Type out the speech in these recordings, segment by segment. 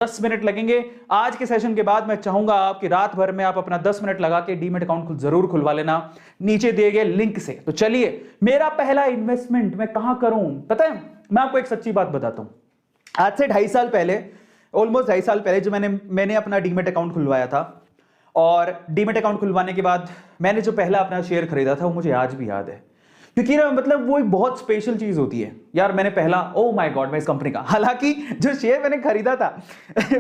10 minute लगेंगे। आज के सेशन के बाद मैं चाहूंगा आपकी रात भर में आप अपना 10 मिनट लगा के डीमैट अकाउंट जरूर खुलवा लेना नीचे दिए गए लिंक से। तो चलिए, मेरा पहला इन्वेस्टमेंट मैं कहां करूं, पता है, मैं आपको एक सच्ची बात बताता हूं। आज से 2.5 साल पहले, ऑलमोस्ट 2.5 साल पहले, जो मैंने अपना डीमैट अकाउंट खुलवाया था, और डीमैट अकाउंट खुलवाने के बाद मैंने जो पहला अपना शेयर खरीदा था वो मुझे आज भी याद है, क्योंकि ना मतलब वो एक बहुत स्पेशल चीज होती है यार। मैंने पहला, ओ माय गॉड, मैं इस कंपनी का, हालांकि जो शेयर मैंने खरीदा था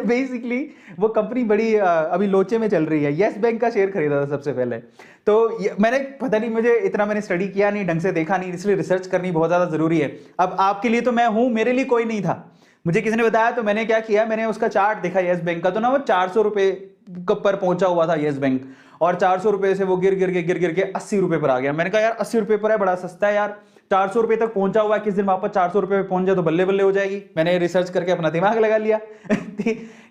बेसिकली वो कंपनी बड़ी अभी लोचे में चल रही है, येस बैंक का शेयर खरीदा था सबसे पहले। तो मैंने, पता नहीं, मुझे इतना मैंने स्टडी किया नहीं, ढंग से देखा नहीं, इसलिए रिसर्च करनी बहुत ज्यादा जरूरी है। अब आपके लिए तो मैं हूं, मेरे लिए कोई नहीं था, मुझे किसी ने बताया, तो मैंने क्या किया, मैंने उसका चार्ट देखा येस बैंक का, तो ना वो 400 रुपए पर पहुंचा हुआ था येस बैंक, और 400 रुपए से वो गिर गिर के 80 रुपए पर आ गया। मैंने कहा यार 80 रुपए पर है, बड़ा सस्ता है यार, 400 रुपए तक पहुंचा हुआ है, किस दिन वापस 400 रुपए पे पहुंच जाए तो बल्ले बल्ले हो जाएगी। मैंने रिसर्च करके अपना दिमाग लगा लिया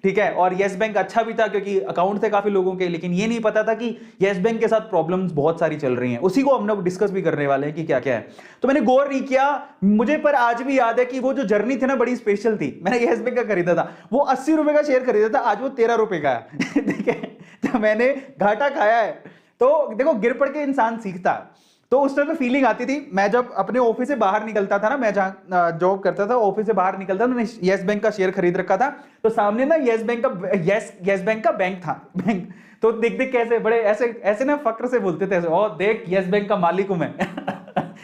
ठीक है। और येस बैंक अच्छा भी था क्योंकि अकाउंट थे काफी लोगों के, लेकिन ये नहीं पता था कि येस बैंक के साथ प्रॉब्लम्स बहुत सारी चल रही हैं, उसी को हम लोग डिस्कस भी करने वाले हैं कि क्या क्या है। तो मैंने गौर नहीं किया, मुझे पर आज भी याद है कि वो जो जर्नी थी ना बड़ी स्पेशल थी। मैंने येस बैंक का खरीदा था, वो 80 रुपए का शेयर खरीदा था, आज वो 13 रुपए का है ठीक है। तो मैंने घाटा खाया है। तो देखो, गिर पड़ के इंसान सीखता है। तो उस टाइम में फीलिंग आती थी, मैं जब अपने ऑफिस से बाहर निकलता था ना, मैं जहां जॉब करता था, ऑफिस से बाहर निकलता था, मैंने येस बैंक का शेयर खरीद रखा था, तो सामने ना येस बैंक का बैंक था, बैंक। तो देख देख कैसे बड़े ऐसे ऐसे ना फक्र से बोलते थे, ओ देख येस बैंक का मालिक हूं मैं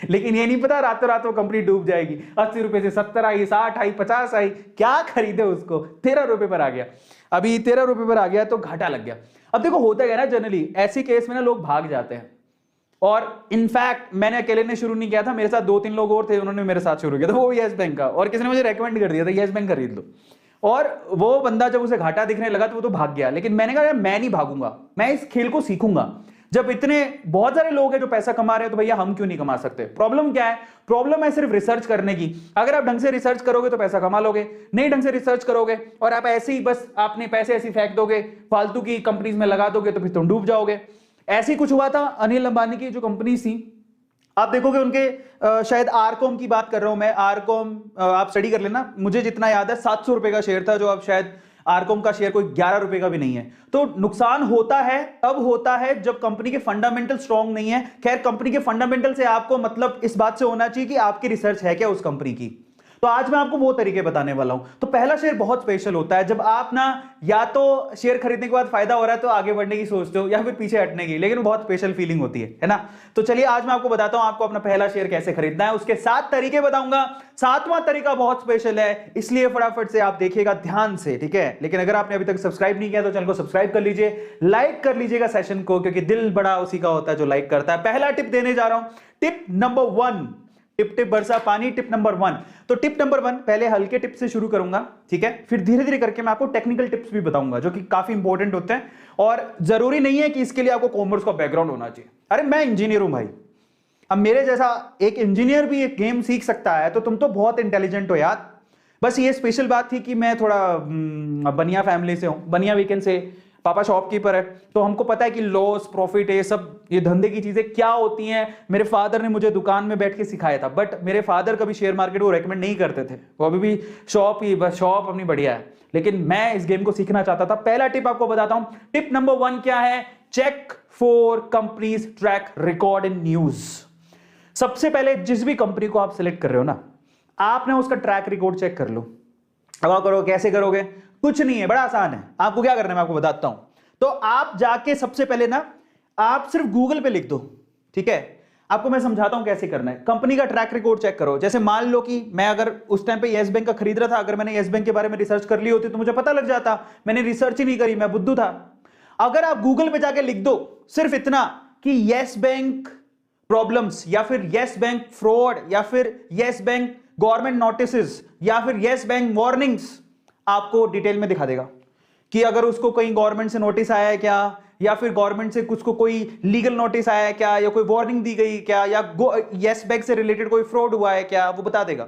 लेकिन ये नहीं पता रातों रात वो कंपनी डूब जाएगी। 80 रुपए से 70 आई, 60 आई, 50 आई, क्या खरीदे उसको, 13 रुपए पर आ गया। अभी 13 रुपए पर आ गया तो घाटा लग गया। अब देखो होता है ना, जनरली ऐसी केस में ना लोग भाग जाते हैं, और इनफैक्ट मैंने अकेले ने शुरू नहीं किया था, मेरे साथ 2-3 लोग और थे, उन्होंने मेरे साथ शुरू किया था, वो येस बैंक का, और किसी ने मुझे रेकमेंड कर दिया था येस बैंक खरीद लो। और वो बंदा जब उसे घाटा दिखने लगा तो वो तो भाग गया, लेकिन मैंने कहा यार मैं नहीं भागूंगा, मैं इस खेल को सीखूंगा। जब इतने बहुत सारे लोग हैं जो पैसा कमा रहे हैं, तो भैया हम क्यों नहीं कमा सकते? प्रॉब्लम क्या है? प्रॉब्लम है सिर्फ रिसर्च करने की। अगर आप ढंग से रिसर्च करोगे तो पैसा कमा लोगे, नहीं ढंग से रिसर्च करोगे और आप ऐसे ही बस आपने पैसे ऐसे फेंक दोगे, फालतू की कंपनीज में लगा दोगे, तो फिर तुम डूब जाओगे। ऐसे ही कुछ हुआ था अनिल अंबानी की जो कंपनी थी, आप देखोगे उनके शायद आरकॉम की बात कर रहा हूं मैं, आरकॉम आप स्टडी कर लेना, मुझे जितना याद है 700 रुपए का शेयर था, जो अब शायद आरकॉम का शेयर कोई 11 रुपए का भी नहीं है। तो नुकसान होता है तब होता है जब कंपनी के फंडामेंटल स्ट्रांग नहीं है। खैर, कंपनी के फंडामेंटल से आपको मतलब इस बात से होना चाहिए कि आपकी रिसर्च है क्या उस कंपनी की। तो आज मैं आपको वो तरीके बताने वाला हूं। तो पहला शेयर बहुत स्पेशल होता है, जब आप ना या तो शेयर खरीदने के बाद फायदा हो रहा है तो आगे बढ़ने की सोचते हो, या फिर पीछे हटने की, लेकिन बहुत स्पेशल फीलिंग होती है ना। तो चलिए आज मैं आपको बताता हूं आपको अपना पहला शेयर कैसे खरीदना है, उसके 7 तरीके बताऊंगा। 7वां तरीका बहुत स्पेशल है, इसलिए फटाफट से आप देखिएगा ध्यान से, ठीक है। लेकिन अगर आपने अभी तक सब्सक्राइब नहीं किया तो चैनल को सब्सक्राइब कर लीजिए, लाइक कर लीजिएगा सेशन को, क्योंकि दिल बड़ा उसी का होता है जो लाइक करता है। पहला टिप देने जा रहा हूं, टिप नंबर 1, टिप टिप बरसा पानी, टिप नंबर 1। तो टिप नंबर 1, पहले हल्के टिप से शुरू करूंगा, ठीक है, फिर धीरे धीरे करके मैं आपको टेक्निकल टिप्स भी बताऊंगा जो कि काफी इंपॉर्टेंट होते हैं, और जरूरी नहीं है कि इसके लिए आपको कॉमर्स का बैकग्राउंड होना चाहिए। अरे मैं इंजीनियर हूं भाई, अब मेरे जैसा एक इंजीनियर भी एक गेम सीख सकता है, तो तुम तो बहुत इंटेलिजेंट हो यार। बस ये स्पेशल बात थी कि मैं थोड़ा बनिया फैमिली से हूं, बनिया वीकेंड से, पापा शॉपकीपर है, तो हमको पता है कि लॉस प्रॉफिट ये सब, ये धंधे की चीजें क्या होती हैं। मेरे फादर ने मुझे दुकान में बैठ के सिखाया था, बट मेरे फादर कभी शेयर मार्केट को रेकमेंड नहीं करते थे, वो अभी भी शॉप ही, बस शॉप अपनी बढ़िया है, लेकिन मैं इस गेम को सीखना चाहता था। पहला टिप आपको बताता हूं, टिप नंबर 1 क्या है? Check for companies track record in news. सबसे पहले जिस भी कंपनी को आप सिलेक्ट कर रहे हो ना, आपने उसका ट्रैक रिकॉर्ड चेक कर लो। अब करो, कैसे करोगे? कुछ नहीं है, बड़ा आसान है। आपको क्या करना है मैं आपको बताता हूं। तो आप जाके सबसे पहले ना, आप सिर्फ गूगल पे लिख दो, ठीक है। आपको मैं समझाता हूं कैसे करना है। कंपनी का ट्रैक रिकॉर्ड चेक करो। जैसे मान लो कि मैं अगर उस टाइम पे येस बैंक का खरीद रहा था, अगर मैंने येस बैंक के बारे में रिसर्च कर ली होती तो मुझे पता लग जाता। मैंने रिसर्च ही नहीं करी, मैं बुद्धू था। अगर आप गूगल पे जाके लिख दो सिर्फ इतना कि येस बैंक प्रॉब्लम्स, या फिर येस बैंक फ्रॉड, या फिर येस बैंक गवर्नमेंट नोटिसेस, या फिर येस बैंक वार्निंग्स, आपको डिटेल में दिखा देगा कि अगर उसको कहीं गवर्नमेंट से नोटिस आया है क्या, या फिर गवर्नमेंट से कुछ को कोई लीगल नोटिस आया है क्या, या कोई वार्निंग दी गई क्या, या येस बैंक से रिलेटेड कोई फ्रॉड हुआ है क्या, वो बता देगा।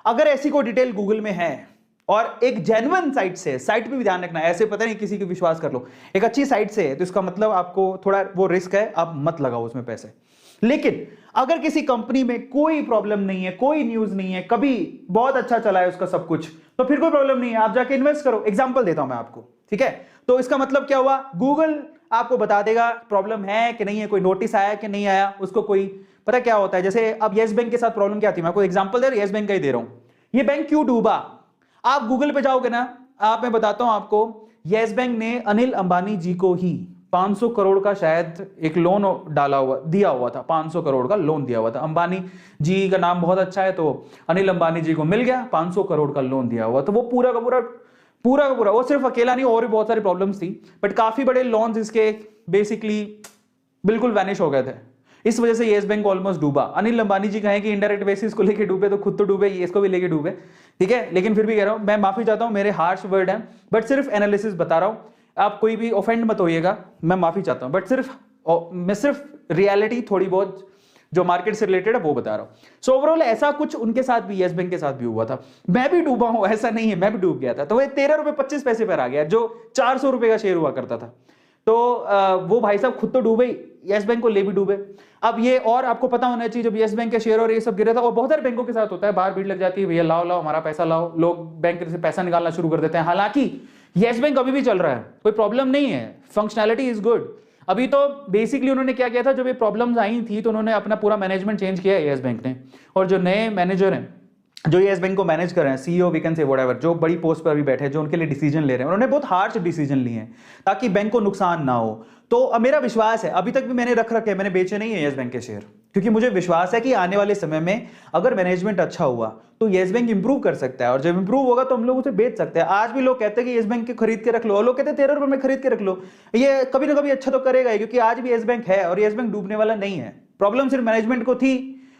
अगर ऐसी कोई डिटेल गूगल में है और एक जेन्युइन साइट से, साइट पे भी ध्यान रखना, ऐसे पता नहीं किसी की विश्वास कर लो, एक अच्छी साइट से है तो इसका मतलब आपको थोड़ा वो रिस्क है, आप मत लगाओ उसमें पैसे। लेकिन अगर किसी कंपनी में कोई प्रॉब्लम नहीं है, कोई न्यूज नहीं है, कभी बहुत अच्छा चला है उसका सब कुछ, तो फिर कोई प्रॉब्लम नहीं है, आप जाके इन्वेस्ट करो। एग्जांपल देता हूं मैं आपको, ठीक है? तो इसका मतलब क्या हुआ, गूगल आपको बता देगा प्रॉब्लम है कि नहीं है, कोई नोटिस आया कि नहीं आया, उसको कोई पता क्या होता है। जैसे अब येस बैंक के साथ प्रॉब्लम क्या थी, मैं आपको एग्जांपल दे रहा हूं, येस बैंक का ही दे रहा हूं। ये बैंक क्यों डूबा, आप गूगल पे जाओगे ना, मैं बताता हूं आपको, येस बैंक ने अनिल अंबानी जी को ही 500 करोड़ का शायद एक लोन दिया हुआ था, 500 करोड़ का लोन दिया हुआ था। अंबानी जी का नाम बहुत अच्छा है, तो अनिल अंबानी जी को मिल गया 500 करोड़ का लोन दिया हुआ। तो वो पूरा का पूरा वो सिर्फ अकेला नहीं, और भी बहुत सारी प्रॉब्लम्स थी, बट काफी बड़े लोन्स इसके बेसिकली बिल्कुल वैनिश हो गए थे। इस वजह से येस बैंक ऑलमोस्ट डूबा। अनिल अंबानी जी कहें कि इनडायरेक्ट बेसिस को लेके डूबे, तो खुद तो डूबे, इसको भी लेके डूबे, ठीक है? लेकिन फिर भी कह रहा हूं, मैं माफी चाहता हूं, मेरे हार्श वर्ड हैं, बट सिर्फ एनालिसिस बता रहा हूं, आप कोई भी ऑफेंड मत होइएगा, मैं माफी चाहता हूं, बट मैं सिर्फ रियलिटी थोड़ी बहुत जो मार्केट से रिलेटेड है वो बता रहा हूं। सो ओवरऑल ऐसा कुछ उनके साथ भी, येस बैंक के साथ भी हुआ था। मैं भी डूबा हूं, ऐसा नहीं है, मैं भी डूब गया था। तो वह 13 रुपए 25 पैसे पर आ गया, जो 400 रुपए का शेयर हुआ करता था। तो वो भाई साहब खुद तो डूबे, येस बैंक को ले भी डूबे। अब ये और आपको पता होना चाहिए, जब येस बैंक के शेयर और ये सब गिरा था, और बहुत सारे बैंकों के साथ होता है, बाहर भीड़ लग जाती है, भैया लाओ लाओ हमारा पैसा लाओ, लोग बैंक से पैसा निकालना शुरू कर देते हैं। हालांकि येस बैंक अभी भी चल रहा है, कोई प्रॉब्लम नहीं है, फंक्शनैलिटी इज गुड। अभी तो बेसिकली उन्होंने क्या किया था, जब ये प्रॉब्लम्स आई थी तो उन्होंने अपना पूरा मैनेजमेंट चेंज किया है येस बैंक ने, और जो नए मैनेजर हैं जो येस बैंक को मैनेज कर रहे हैं, CEO we can say whatever, जो बड़ी पोस्ट पर अभी बैठे हैं, जो उनके लिए डिसीजन ले रहे हैं, उन्होंने बहुत हार्श डिसीजन लिए हैं ताकि बैंक को नुकसान ना हो। तो मेरा विश्वास है, अभी तक भी मैंने रख रखे, मैंने बेचे नहीं है येस बैंक के शेयर, क्योंकि मुझे विश्वास है कि आने वाले समय में अगर मैनेजमेंट अच्छा हुआ तो येस बैंक इंप्रूव कर सकता है, और जब इंप्रूव होगा तो हम लोग उसे बेच सकते हैं। आज भी लोग कहते हैं कि येस बैंक के खरीद के रख लो, और लोग कहते हैं 13 रुपए में खरीद के रख लो, ये कभी ना कभी अच्छा तो करेगा, क्योंकि आज भी येस बैंक है और येस बैंक डूबने वाला नहीं है। प्रॉब्लम सिर्फ मैनेजमेंट को थी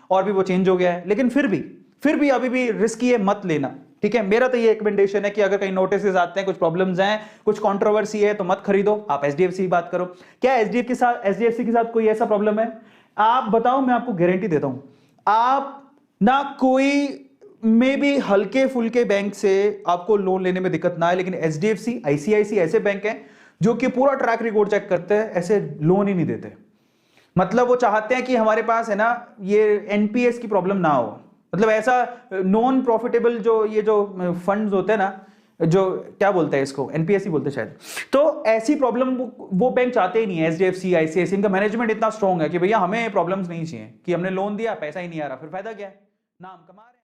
और भी वो चेंज हो गया है, लेकिन फिर भी अभी भी रिस्की है, मत लेना, ठीक है? मेरा तो ये रिकमेंडेशन है कि अगर कहीं नोटिस आते हैं, कुछ प्रॉब्लम्स हैं, कुछ कंट्रोवर्सी है, तो मत खरीदो, आप एचडीएफसी की बात करो। क्या एचडीएफसी के साथ कोई ऐसा प्रॉब्लम है? आप बताओ, मैं आपको गारंटी देता हूं, आप ना कोई मे भी हल्के फुल्के बैंक से आपको लोन लेने में दिक्कत ना है, लेकिन एचडीएफसी, आईसीआईसी ऐसे बैंक हैं जो कि पूरा ट्रैक रिकॉर्ड चेक करते हैं, ऐसे लोन ही नहीं देते। मतलब वो चाहते हैं कि हमारे पास है ना, ये एनपीएस की प्रॉब्लम ना हो, मतलब ऐसा नॉन प्रॉफिटेबल जो फंड्स होते हैं ना, जो क्या बोलते हैं इसको, एनपीएस ही बोलते हैं शायद, तो ऐसी प्रॉब्लम वो बैंक चाहते ही नहीं है। एचडीएफसी, आईसीआईसी, इनका मैनेजमेंट इतना स्ट्रांग है कि भैया हमें प्रॉब्लम्स नहीं चाहिए, कि हमने लोन दिया पैसा ही नहीं आ रहा, फिर फायदा क्या है, नाम कमा रहे हैं।